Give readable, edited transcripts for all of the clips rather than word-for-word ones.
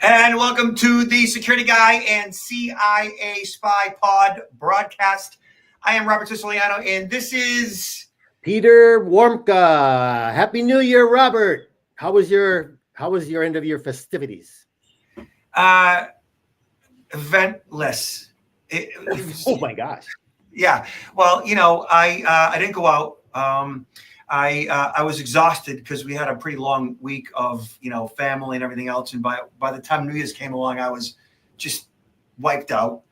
And welcome to the Security Guy and CIA Spy Pod broadcast. I am Robert Siciliano, and this is Peter Warmka. Happy New Year, Robert. How was your end of year festivities? Eventless. Oh my gosh. Yeah. Well, I didn't go out. I was exhausted because we had a pretty long week of family and everything else, and by the time New Year's came along, I was just wiped out.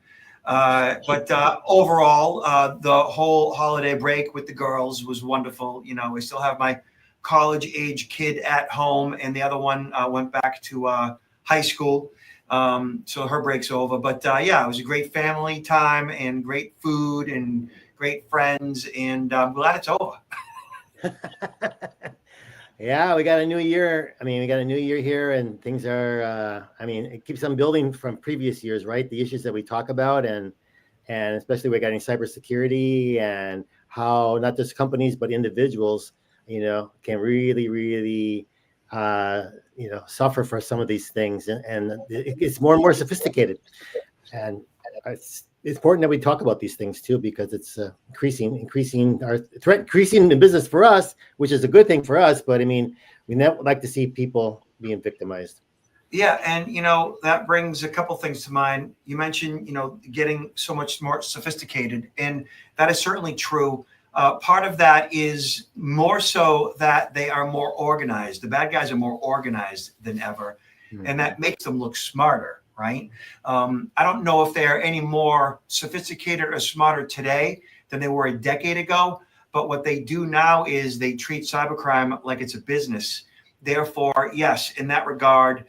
But overall, the whole holiday break with the girls was wonderful. We still have my college age kid at home, and the other one went back to high school. So her break's over. But yeah, it was a great family time and great food and great friends, and I'm glad it's over. Yeah, we got a new year. We got a new year here, and things are. It keeps on building from previous years, right? The issues that we talk about, and especially regarding cybersecurity and how not just companies but individuals, can really, suffer for some of these things, and it's more and more sophisticated, and it's important that we talk about these things too, because it's increasing our threat, increasing the business for us, which is a good thing for us. But we never like to see people being victimized. Yeah, and that brings a couple things to mind. You mentioned getting so much more sophisticated, and that is certainly true. Part of that is more so that they are more organized. The bad guys are more organized than ever, and that makes them look smarter. Right. I don't know if they're any more sophisticated or smarter today than they were a decade ago. But what they do now is they treat cybercrime like it's a business. Therefore, yes, in that regard,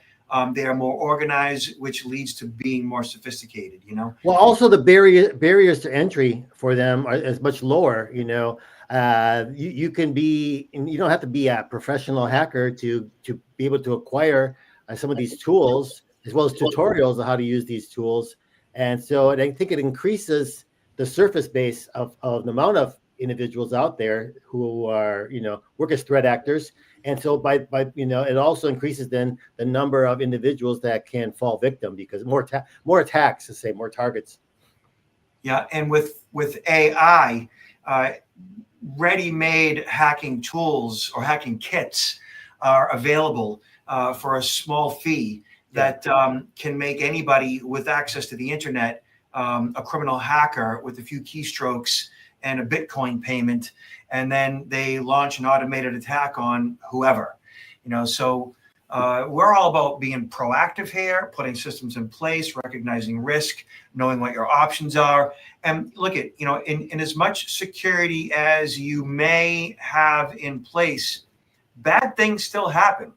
they are more organized, which leads to being more sophisticated. Well, also the barriers to entry for them is much lower. You can be, and you don't have to be a professional hacker to be able to acquire some of these tools, as well as tutorials on how to use these tools. And so I think it increases the surface base of the amount of individuals out there who are, work as threat actors. And so by it also increases then the number of individuals that can fall victim, because more attacks, to say more targets. Yeah. And with AI, ready-made hacking tools or hacking kits are available for a small fee that can make anybody with access to the internet a criminal hacker with a few keystrokes and a Bitcoin payment, and then they launch an automated attack on whoever. So we're all about being proactive here, putting systems in place, recognizing risk, knowing what your options are, and look at in as much security as you may have in place, bad things still happen.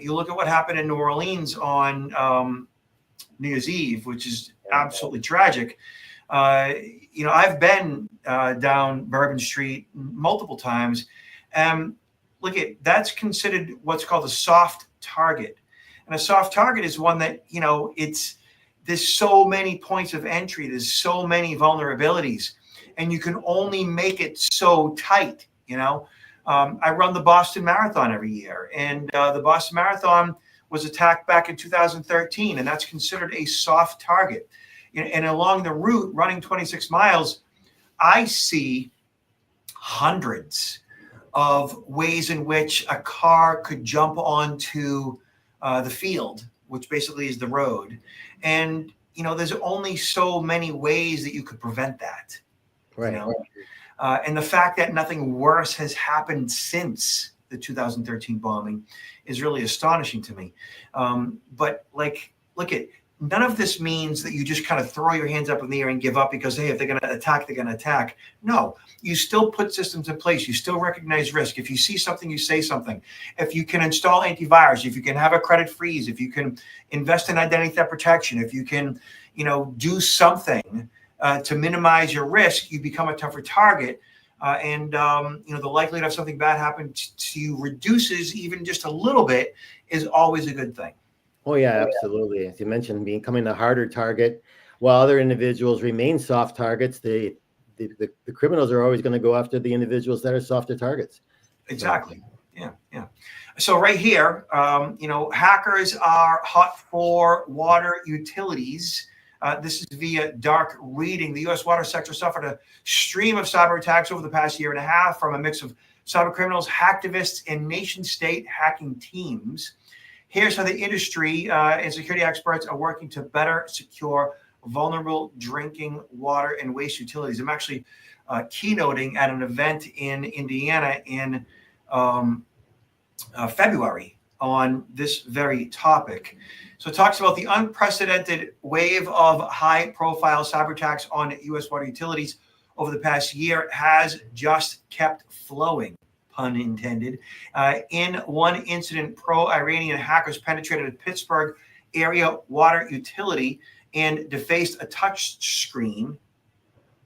You look at what happened in New Orleans on New Year's Eve, which is absolutely tragic. I've been down Bourbon Street multiple times, and look at that's considered what's called a soft target. And a soft target is one that there's so many points of entry, there's so many vulnerabilities, and you can only make it so tight. I run the Boston Marathon every year, and the Boston Marathon was attacked back in 2013, and that's considered a soft target. And along the route, running 26 miles, I see hundreds of ways in which a car could jump onto the field, which basically is the road. And, there's only so many ways that you could prevent that. Right. And the fact that nothing worse has happened since the 2013 bombing is really astonishing to me. But look at, none of this means that you just kind of throw your hands up in the air and give up because, hey, if they're going to attack, they're going to attack. No, you still put systems in place. You still recognize risk. If you see something, you say something. If you can install antivirus, if you can have a credit freeze, if you can invest in identity theft protection, if you can, do something to minimize your risk, you become a tougher target. And the likelihood of something bad happening to you reduces even just a little bit is always a good thing. Oh, yeah, absolutely. As you mentioned, becoming a harder target, while other individuals remain soft targets, the criminals are always going to go after the individuals that are softer targets. Exactly. Yeah. So right here, hackers are hot for water utilities. This is via dark reading. The U.S. water sector suffered a stream of cyber attacks over the past year and a half from a mix of cyber criminals, hacktivists, and nation-state hacking teams. Here's how the industry and security experts are working to better secure vulnerable drinking water and waste utilities. I'm actually keynoting at an event in Indiana in February on this very topic. So it talks about the unprecedented wave of high-profile cyber attacks on U.S. water utilities over the past year has just kept flowing, pun intended. In one incident, pro-Iranian hackers penetrated a Pittsburgh area water utility and defaced a touch screen,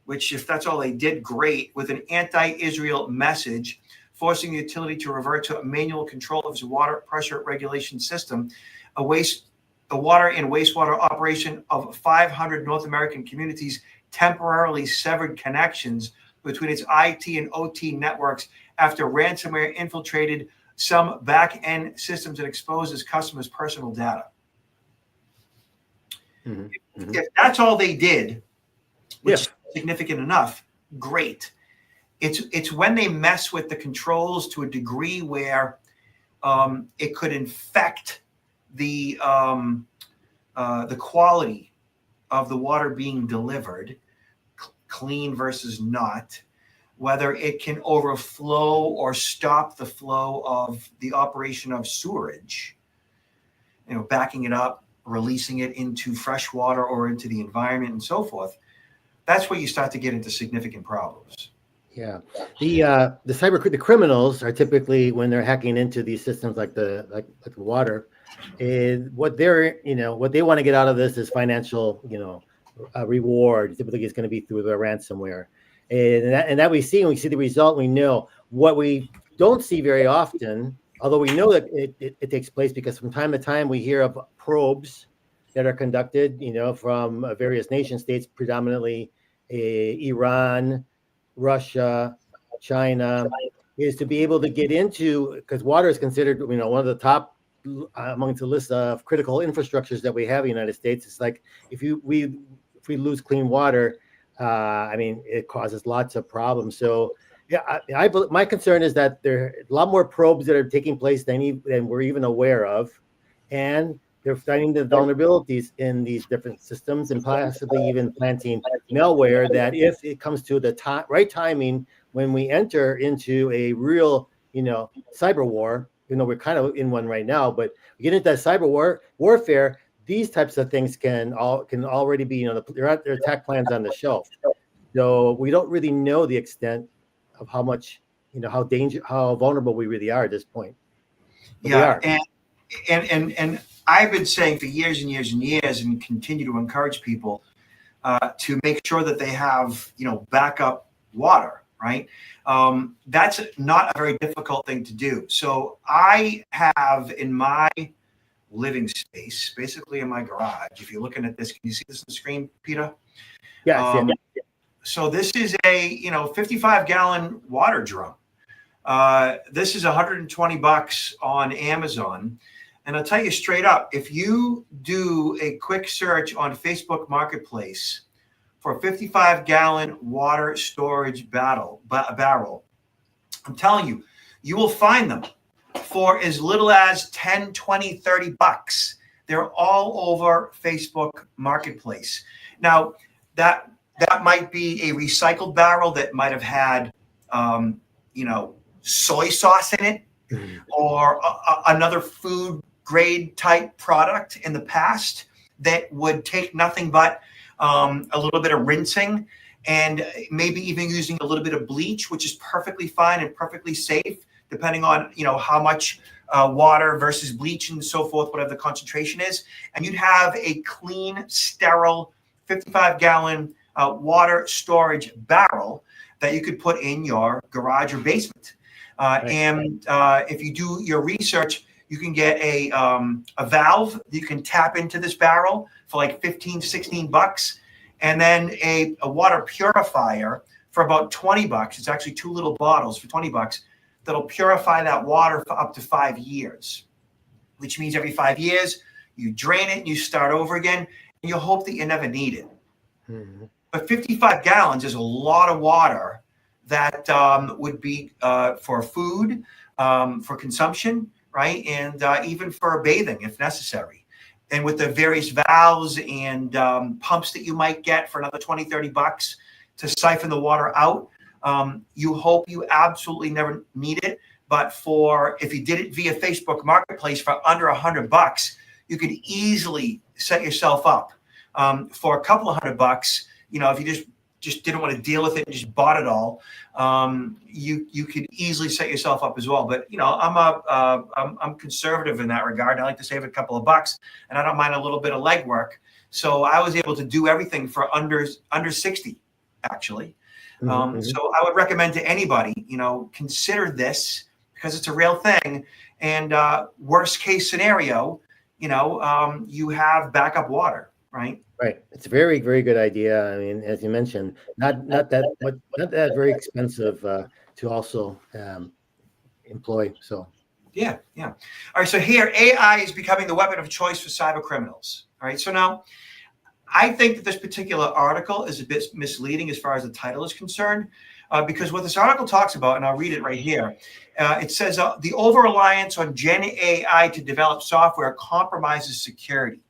which, if that's all they did, great, with an anti-Israel message, forcing the utility to revert to a manual control of its water pressure regulation system. A water and wastewater operation of 500 North American communities temporarily severed connections between its IT and OT networks after ransomware infiltrated some back-end systems and exposed its customers' personal data. Mm-hmm. If that's all they did, which is significant enough, great. It's when they mess with the controls to a degree where it could infect the quality of the water being delivered, clean versus not, whether it can overflow or stop the flow of the operation of sewerage, backing it up, releasing it into fresh water or into the environment and so forth. That's where you start to get into significant problems. Yeah, the criminals are typically, when they're hacking into these systems like the water, what they want to get out of this is financial, reward. Typically, it's going to be through the ransomware, and that we see, and we see the result. We know what we don't see very often, although we know that it takes place, because from time to time we hear of probes that are conducted, from various nation states, predominantly Iran, Russia, China, is to be able to get into, because water is considered, one of the top amongst the list of critical infrastructures that we have in the United States. It's like if we lose clean water, it causes lots of problems. So yeah, my concern is that there are a lot more probes that are taking place than we're even aware of, and they're finding the vulnerabilities in these different systems, and possibly even planting malware that, if it comes to the right timing, when we enter into a real, cyber war, we're kind of in one right now, but we get into that cyber warfare, these types of things can already be, there are attack plans on the shelf. So we don't really know the extent of how much, how vulnerable we really are at this point. But yeah, and I've been saying for years and years and years, and continue to encourage people to make sure that they have, backup water, right? That's not a very difficult thing to do. So I have in my living space, basically in my garage, if you're looking at this, can you see this on the screen, Peter? Yeah. So this is a 55-gallon water drum. This is $120 on Amazon. And I'll tell you straight up, if you do a quick search on Facebook Marketplace for a 55-gallon water storage barrel, I'm telling you, you will find them for as little as 10, 20, 30 bucks. They're all over Facebook Marketplace. Now, that might be a recycled barrel that might have had, soy sauce in it, or another food grade type product in the past that would take nothing but a little bit of rinsing, and maybe even using a little bit of bleach, which is perfectly fine and perfectly safe, depending on how much water versus bleach and so forth, whatever the concentration is. And you'd have a clean, sterile 55-gallon water storage barrel that you could put in your garage or basement. And if you do your research, you can get a valve that you can tap into this barrel for like 15, 16 bucks. And then a water purifier for about 20 bucks. It's actually 2 little bottles for 20 bucks that'll purify that water for up to 5 years, which means every 5 years you drain it and you start over again, and you hope that you never need it. Mm-hmm. But 55 gallons is a lot of water that would be for food, for consumption, right? And even for bathing if necessary. And with the various valves and pumps that you might get for another 20, 30 bucks to siphon the water out, you hope you absolutely never need it. But if you did it via Facebook Marketplace for under $100, you could easily set yourself up for a couple of $100. If you just didn't want to deal with it and just bought it all, you could easily set yourself up as well. But I'm conservative in that regard. I like to save a couple of bucks, and I don't mind a little bit of legwork. So I was able to do everything for under 60, actually. Mm-hmm. So I would recommend to anybody, consider this because it's a real thing. And worst case scenario, you have backup water, right? Right. It's a very, very good idea. I mean, as you mentioned, not that very expensive to also employ. So. Yeah. All right. So here, AI is becoming the weapon of choice for cyber criminals. All right. So now, I think that this particular article is a bit misleading as far as the title is concerned, because what this article talks about, and I'll read it right here, it says the over-reliance on Gen AI to develop software compromises security.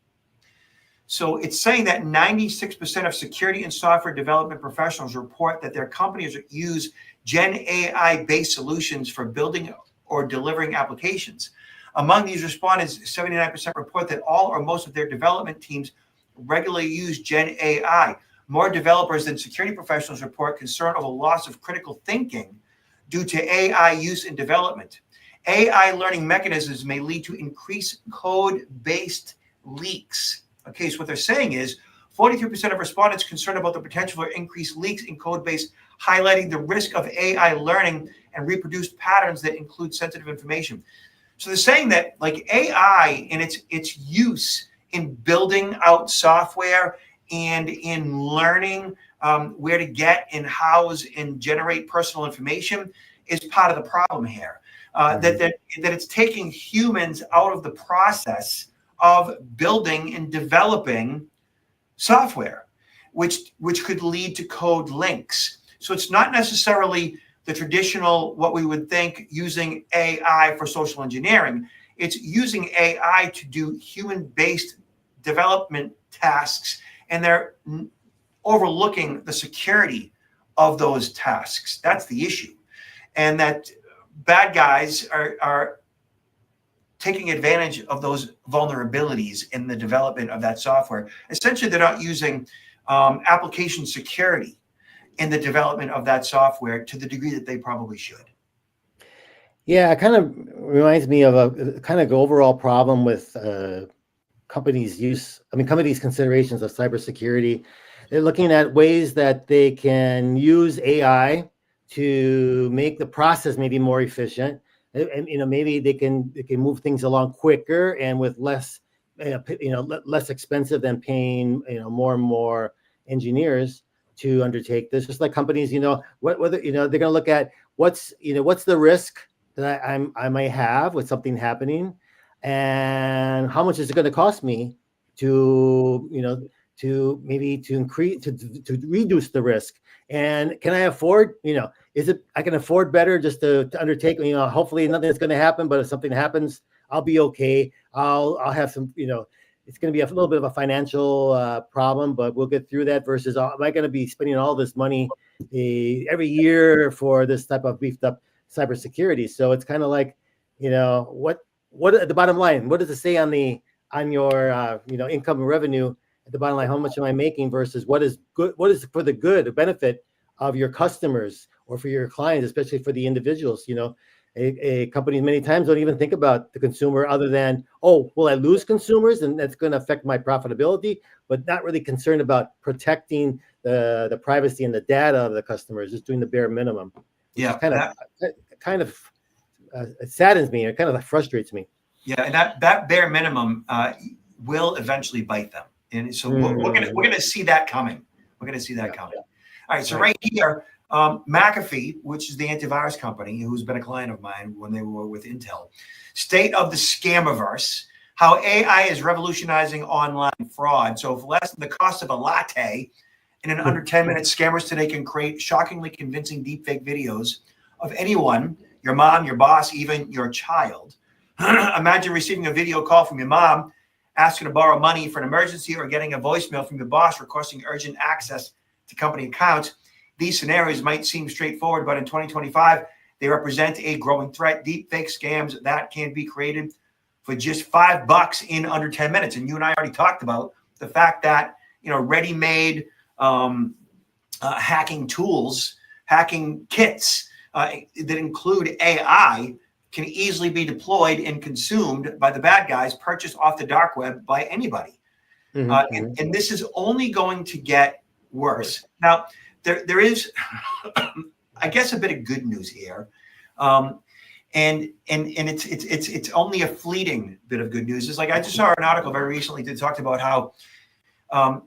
So it's saying that 96% of security and software development professionals report that their companies use Gen AI-based solutions for building or delivering applications. Among these respondents, 79% report that all or most of their development teams regularly use Gen AI. More developers than security professionals report concern over loss of critical thinking due to AI use in development. AI learning mechanisms may lead to increased code-based leaks. Okay, so what they're saying is 43% of respondents concerned about the potential for increased leaks in code base, highlighting the risk of AI learning and reproduced patterns that include sensitive information. So they're saying that like AI and its use in building out software and in learning where to get and house and generate personal information is part of the problem here. That it's taking humans out of the process of building and developing software, which could lead to code links. So it's not necessarily the traditional, what we would think, using AI for social engineering. It's using AI to do human-based development tasks, and they're overlooking the security of those tasks. That's the issue. And that bad guys are taking advantage of those vulnerabilities in the development of that software. Essentially, they're not using application security in the development of that software to the degree that they probably should. Yeah, it kind of reminds me of a kind of overall problem with companies' considerations of cybersecurity. They're looking at ways that they can use AI to make the process maybe more efficient. And maybe they can move things along quicker and with less less expensive than paying more and more engineers to undertake this. Just like companies, whether they're going to look at what's the risk that I might have with something happening, and how much is it going to cost me to reduce the risk, and can I afford I can afford better just to undertake, hopefully nothing's going to happen, but if something happens, I'll be okay. I'll have some, it's going to be a little bit of a financial problem, but we'll get through that versus am I going to be spending all this money every year for this type of beefed up cybersecurity? So it's kind of like, what at the bottom line, what does it say on your income and revenue at the bottom line? How much am I making versus what is good? What is for the good, the benefit of your customers or for your clients, especially for the individuals? A company many times don't even think about the consumer other than, oh, will I lose consumers and that's going to affect my profitability, but not really concerned about protecting the privacy and the data of the customers, just doing the bare minimum. Yeah, kind of it saddens me. It kind of frustrates me. Yeah, and that bare minimum will eventually bite them, and so we're gonna see that coming. We're gonna see that coming. All right, so right here, McAfee, which is the antivirus company, who's been a client of mine when they were with Intel, state of the scamiverse, how AI is revolutionizing online fraud. So for less than the cost of a latte, and in under 10 minutes, scammers today can create shockingly convincing deepfake videos of anyone, your mom, your boss, even your child. Imagine receiving a video call from your mom asking to borrow money for an emergency, or getting a voicemail from your boss requesting urgent access to company accounts. These scenarios might seem straightforward, but in 2025, they represent a growing threat. Deepfake scams that can be created for just $5 in under 10 minutes. And you and I already talked about the fact that, ready-made hacking tools, hacking kits that include AI can easily be deployed and consumed by the bad guys, purchased off the dark web by anybody. And this is only going to get worse. Now, there is, I guess, a bit of good news here. And it's only a fleeting bit of good news. It's like I just saw an article very recently that talked about how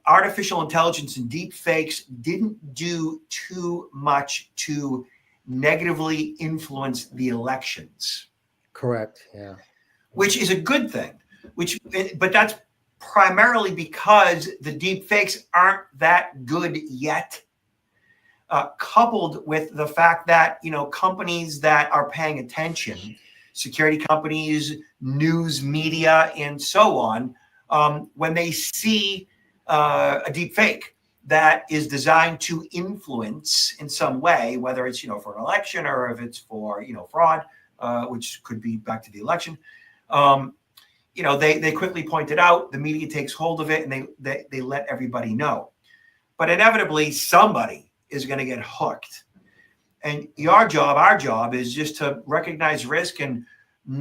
artificial intelligence and deep fakes didn't do too much to negatively influence the elections. Correct. Yeah. Which is a good thing. But that's primarily because the deep fakes aren't that good yet. Coupled with the fact that, companies that are paying attention, security companies, news media, and so on, when they see a deep fake that is designed to influence in some way, whether it's, for an election, or if it's for, fraud, which could be back to the election, they quickly point it out, the media takes hold of it, and they let everybody know. But inevitably, somebody is going to get hooked. And our job is just to recognize risk and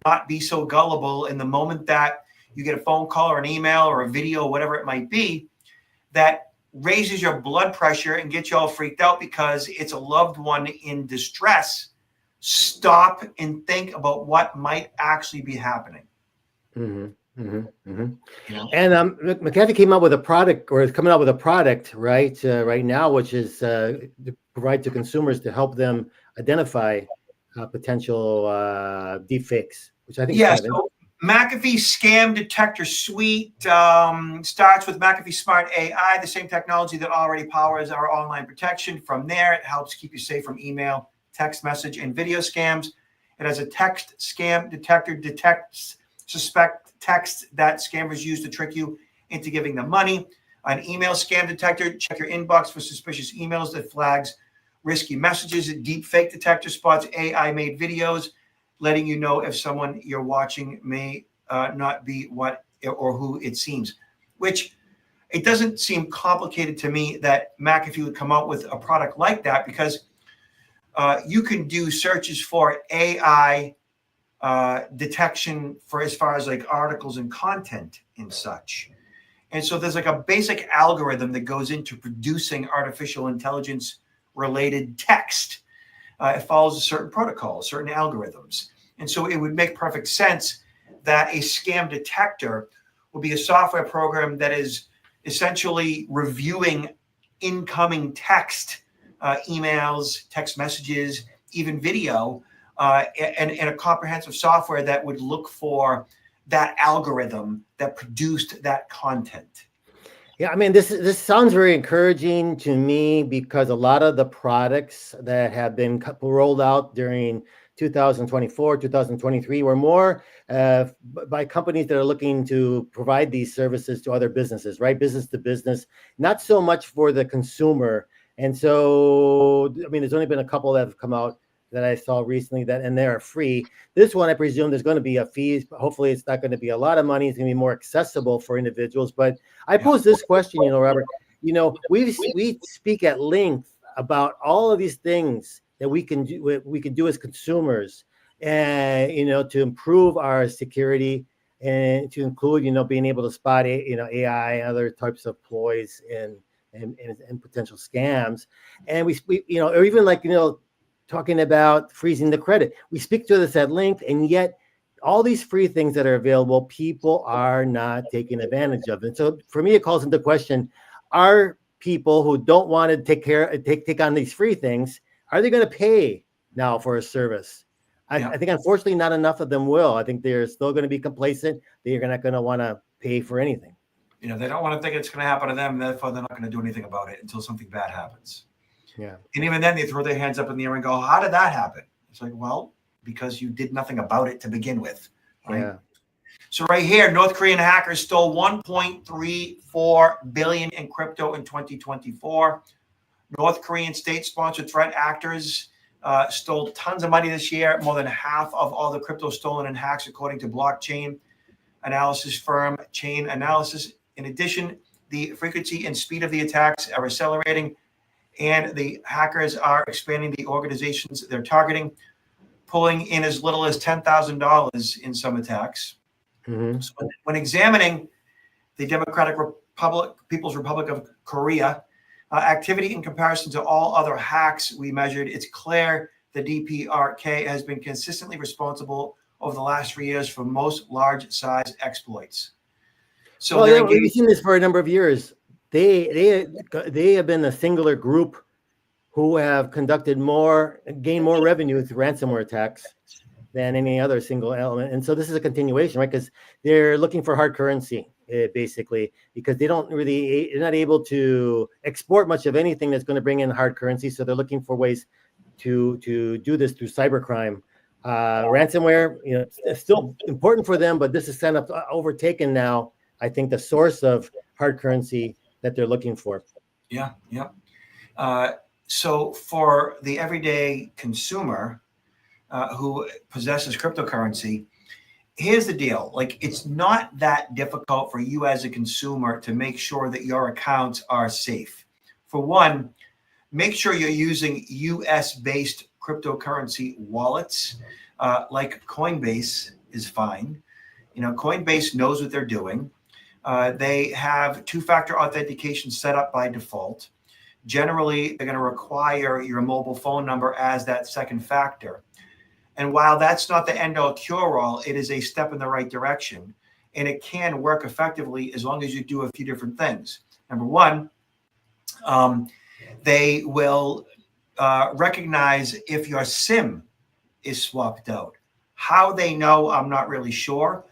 not be so gullible in the moment that you get a phone call or an email or a video, whatever it might be, that raises your blood pressure and gets you all freaked out because it's a loved one in distress. Stop and think about what might actually be happening. And McAfee came out with a product, or is coming out with a product, right now, which is to provide to consumers to help them identify potential deepfakes, which I think is kind of McAfee Scam Detector Suite starts with McAfee Smart AI, the same technology that already powers our online protection. From there, it helps keep you safe from email, text message, and video scams. It has a text scam detector, detects suspect text that scammers use to trick you into giving them money. An email scam detector, check your inbox for suspicious emails that flags risky messages. A deep fake detector spots AI-made videos, letting you know if someone you're watching may not be what or who it seems. Which, it doesn't seem complicated to me that McAfee would come out with a product like that, because you can do searches for AI detection for as far as like articles and content and such. And so there's like a basic algorithm that goes into producing artificial intelligence related text. It follows a certain protocol, certain algorithms. And so it would make perfect sense that a scam detector will be a software program that is essentially reviewing incoming text, emails, text messages, even video, and a comprehensive software that would look for that algorithm that produced that content. Yeah, I mean, this sounds very encouraging to me, because a lot of the products that have been rolled out during 2024, 2023 were more by companies that are looking to provide these services to other businesses, right? Business to business, not so much for the consumer. And so, I mean, there's only been a couple that have come out that I saw recently, and they are free. This one, I presume there's going to be a fee. Hopefully it's not going to be a lot of money. It's going to be more accessible for individuals. But I pose this question, Robert, we speak at length about all of these things that we can do as consumers, and, to improve our security, and to include, being able to spot, AI and other types of ploys and potential scams. And we or even like, talking about freezing the credit. We speak to this at length, and yet all these free things that are available, people are not taking advantage of. And so for me, it calls into question, are people who don't want to take on these free things, are they going to pay now for a service? Yeah. I think unfortunately not enough of them will. I think they're still going to be complacent. They're not going to want to pay for anything. They don't want to think it's going to happen to them. Therefore, they're not going to do anything about it until something bad happens. Yeah. And even then, they throw their hands up in the air and go, how did that happen? It's like, well, because you did nothing about it to begin with. Right? Yeah. So right here, North Korean hackers stole 1.34 billion in crypto in 2024. North Korean state-sponsored threat actors stole tons of money this year, more than half of all the crypto stolen in hacks, according to blockchain analysis firm Chain Analysis. In addition, the frequency and speed of the attacks are accelerating, and the hackers are expanding the organizations they're targeting, pulling in as little as $10,000 in some attacks. Mm-hmm. So when examining the People's Republic of Korea activity in comparison to all other hacks we measured, it's clear the DPRK has been consistently responsible over the last 3 years for most large-size exploits. So we've seen this for a number of years. They have been a singular group who have gained more revenue through ransomware attacks than any other single element. And so this is a continuation, right? Because they're looking for hard currency, basically, because they're not able to export much of anything that's going to bring in hard currency. So they're looking for ways to do this through cybercrime. Ransomware, it's still important for them, but this is kind of overtaken now, I think, the source of hard currency that they're looking for. Yeah. So for the everyday consumer who possesses cryptocurrency, here's the deal. Like, it's not that difficult for you as a consumer to make sure that your accounts are safe. For one, make sure you're using US-based cryptocurrency wallets, like Coinbase is fine. Coinbase knows what they're doing. They have two-factor authentication set up by default. Generally, they're going to require your mobile phone number as that second factor. And while that's not the end-all cure-all, it is a step in the right direction. And it can work effectively as long as you do a few different things. Number one, they will recognize if your SIM is swapped out. How they know, I'm not really sure,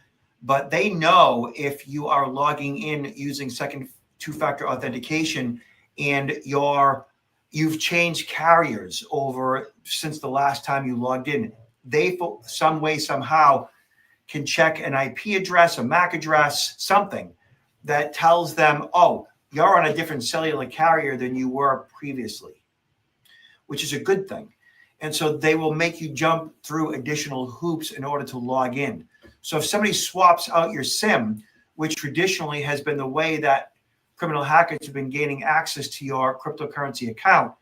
but they know if you are logging in using second two-factor authentication and you've changed carriers over since the last time you logged in. They, some way, somehow, can check an IP address, a MAC address, something that tells them, oh, you're on a different cellular carrier than you were previously, which is a good thing. And so they will make you jump through additional hoops in order to log in. So if somebody swaps out your SIM, which traditionally has been the way that criminal hackers have been gaining access to your cryptocurrency account,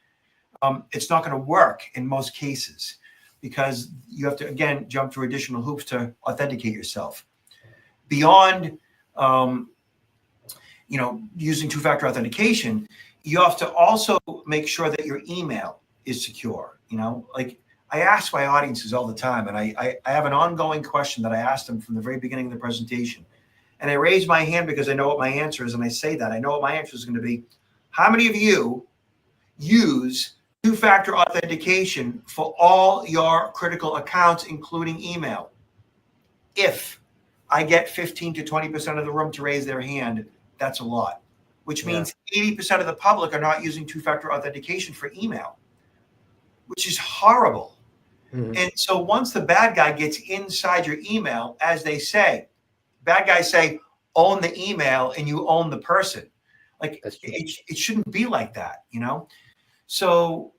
it's not going to work in most cases because you have to, again, jump through additional hoops to authenticate yourself. Beyond, using two-factor authentication, you have to also make sure that your email is secure. Like I ask my audiences all the time, and I have an ongoing question that I asked them from the very beginning of the presentation. And I raise my hand because I know what my answer is, and I say that. I know what my answer is going to be. How many of you use two-factor authentication for all your critical accounts, including email? If I get 15 to 20% of the room to raise their hand, that's a lot, which means 80% of the public are not using two-factor authentication for email, which is horrible. Mm-hmm. And so once the bad guy gets inside your email, as they say, bad guys say, own the email and you own the person. Like it shouldn't be like that, So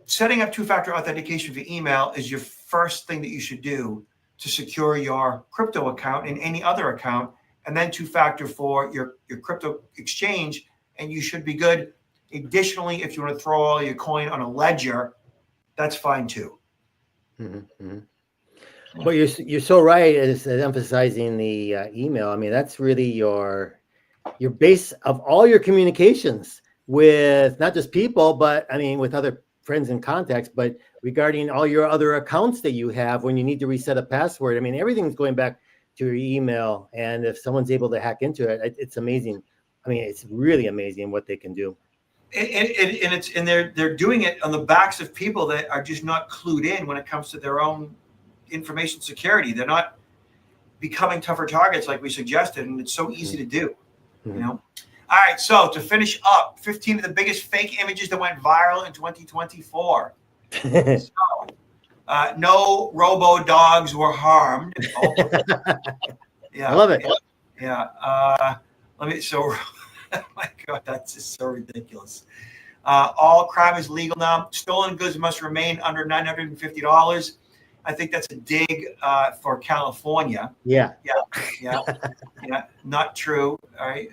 setting up two-factor authentication for email is your first thing that you should do to secure your crypto account and any other account, and then two-factor for your crypto exchange, and you should be good. Additionally, if you want to throw all your coin on a ledger, that's fine too. Mm-hmm. Mm-hmm. Well, you're so right as emphasizing the email. I mean, that's really your base of all your communications with not just people, but I mean, with other friends and contacts, but regarding all your other accounts that you have when you need to reset a password. I mean, everything's going back to your email. And if someone's able to hack into it, it's amazing. I mean, it's really amazing what they can do. And they're doing it on the backs of people that are just not clued in when it comes to their own information security. They're not becoming tougher targets like we suggested, and it's so easy to do. Mhm. You know. All right, so to finish up, 15 of the biggest fake images that went viral in 2024. So, no robo dogs were harmed. Oh, yeah, I love it. yeah. Let me. So, oh my God, that's just so ridiculous. All crime is legal now. Stolen goods must remain under $950. I think that's a dig for California. Yeah. Yeah. Not true. All right.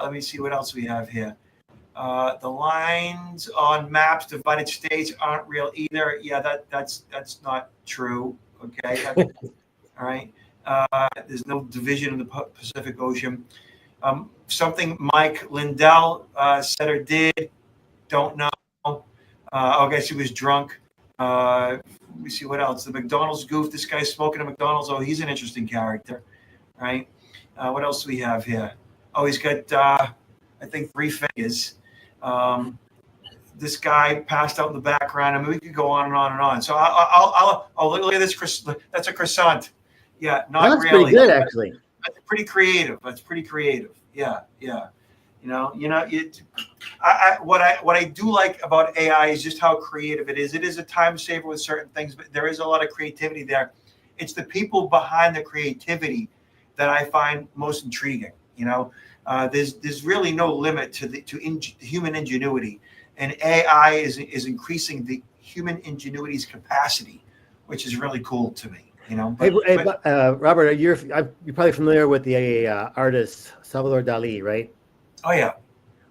Let me see what else we have here. The lines on maps divided states aren't real either. Yeah, that's not true. Okay. All right. There's no division in the Pacific Ocean. Something Mike Lindell said or did, don't know. Okay, she was drunk. Let me see what else. The McDonald's goof. This guy's smoking at McDonald's. Oh, he's an interesting character, right? What else do we have here? Oh, he's got, I think, 3 fingers. This guy passed out in the background. I mean, we could go on and on and on. So I'll look at this. That's a croissant. Yeah, not That's really. pretty good, actually. That's pretty creative. Yeah. What I do like about AI is just how creative it is. It is a time saver with certain things, but there is a lot of creativity there. It's the people behind the creativity that I find most intriguing. There's really no limit to human ingenuity, and AI is increasing the human ingenuity's capacity, which is really cool to me. Robert, you're probably familiar with the artist Salvador Dali, right? Oh yeah.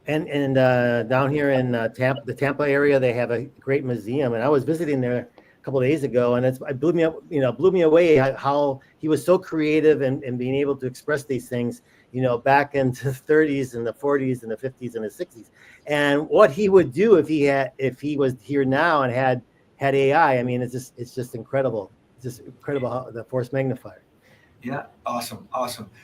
And down here in the Tampa area, they have a great museum, and I was visiting there a couple of days ago, and it blew me away how he was so creative and being able to express these things, back into the 30s and the 40s and the 50s and the 60s, and what he would do if he was here now and had AI. I mean, it's just incredible. It's just incredible how the force magnifier. Yeah, awesome.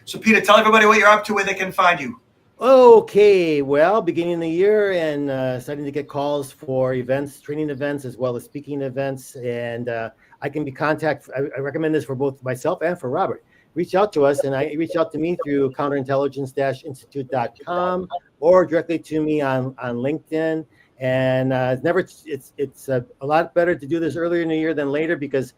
So Peter, tell everybody what you're up to, where they can find you. Okay, well, beginning of the year and starting to get calls for events, training events, as well as speaking events. And I can be contacted. I recommend this for both myself and for Robert. Reach out to us, and reach out to me through counterintelligence-institute.com or directly to me on LinkedIn. And it's a lot better to do this earlier in the year than later, because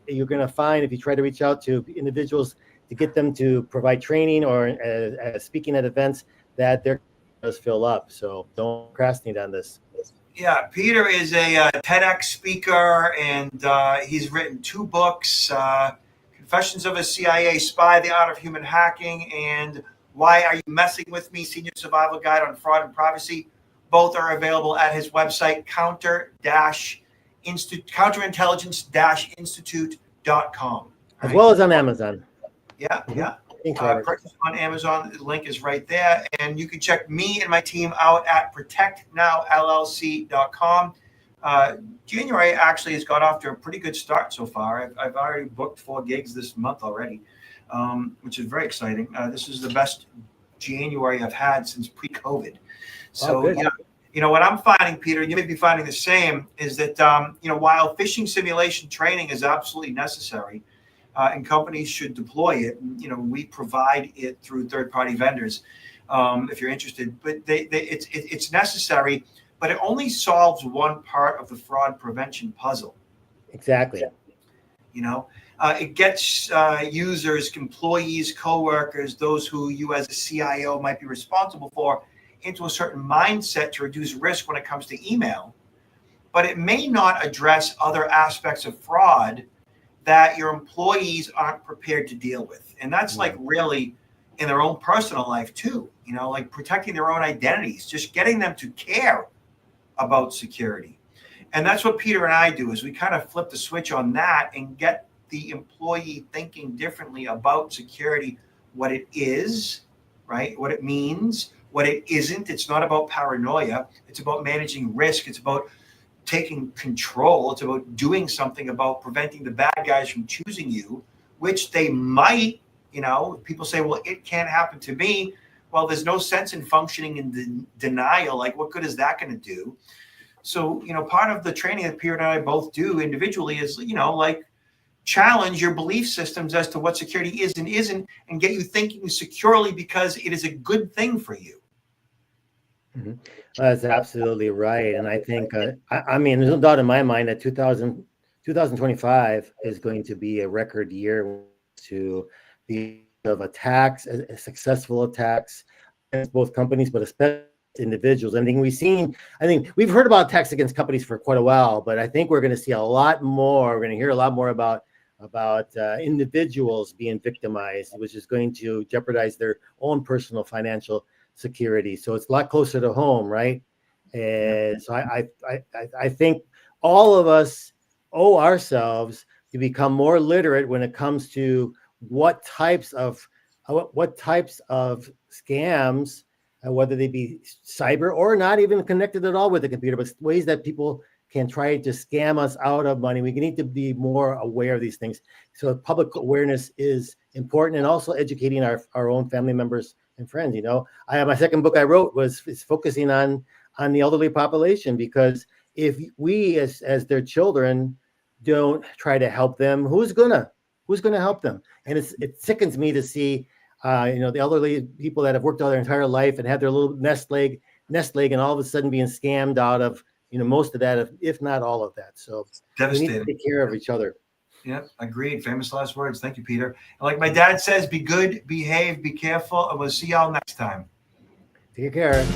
you're going to find, if you try to reach out to individuals to get them to provide training or speaking at events, that their does fill up. So don't procrastinate on this. Yeah, Peter is a TEDx speaker, and he's written 2 books, Confessions of a CIA Spy, The Art of Human Hacking, and Why Are You Messing With Me? Senior Survival Guide on Fraud and Privacy. Both are available at his website, counterintelligence-institute.com. As well as on Amazon. Yeah. Purchase on Amazon. The link is right there. And you can check me and my team out at protectnowllc.com. January actually has got off to a pretty good start so far. I've already booked 4 gigs this month already, which is very exciting. This is the best January I've had since pre-COVID. So, what I'm finding, Peter, and you may be finding the same, is that, while phishing simulation training is absolutely necessary, and companies should deploy it. We provide it through third-party vendors, if you're interested. But it's necessary, but it only solves one part of the fraud prevention puzzle. Exactly. It gets users, employees, coworkers, those who you as a CIO might be responsible for, into a certain mindset to reduce risk when it comes to email. But it may not address other aspects of fraud that your employees aren't prepared to deal with. And that's like really in their own personal life too, like protecting their own identities, just getting them to care about security. And that's what Peter and I do, is we kind of flip the switch on that and get the employee thinking differently about security, what it is, right? What it means, what it isn't. It's not about paranoia. It's about managing risk. It's about taking control. It's about doing something about preventing the bad guys from choosing you, which they might. People say, well, it can't happen to me. well, there's no sense in functioning in denial. Like, what good is that going to do? So, part of the training that Peter and I both do individually is, like, challenge your belief systems as to what security is and isn't, and get you thinking securely because it is a good thing for you. That's absolutely right. And I think, I mean, there's no doubt in my mind that 2025 is going to be a record year to the of attacks, successful attacks against both companies, but especially individuals. I think we've heard about attacks against companies for quite a while, but I think we're going to see a lot more. We're going to hear a lot more about individuals being victimized, which is going to jeopardize their own personal financial security. So it's a lot closer to home, right? And so I think all of us owe ourselves to become more literate when it comes to what types of scams, whether they be cyber or not even connected at all with the computer, but ways that people can try to scam us out of money. We need to be more aware of these things. So public awareness is important, and also educating our own family members and friends. My second book I wrote is focusing on the elderly population, because if we as their children don't try to help them, who's gonna help them? And it sickens me to see the elderly people that have worked all their entire life and have their little nest egg and all of a sudden being scammed out of most of that, if not all of that. So we need to take care of each other. Yeah, agreed. Famous last words. Thank you, Peter. And like my dad says, be good, behave, be careful, and we'll see y'all next time. Take care.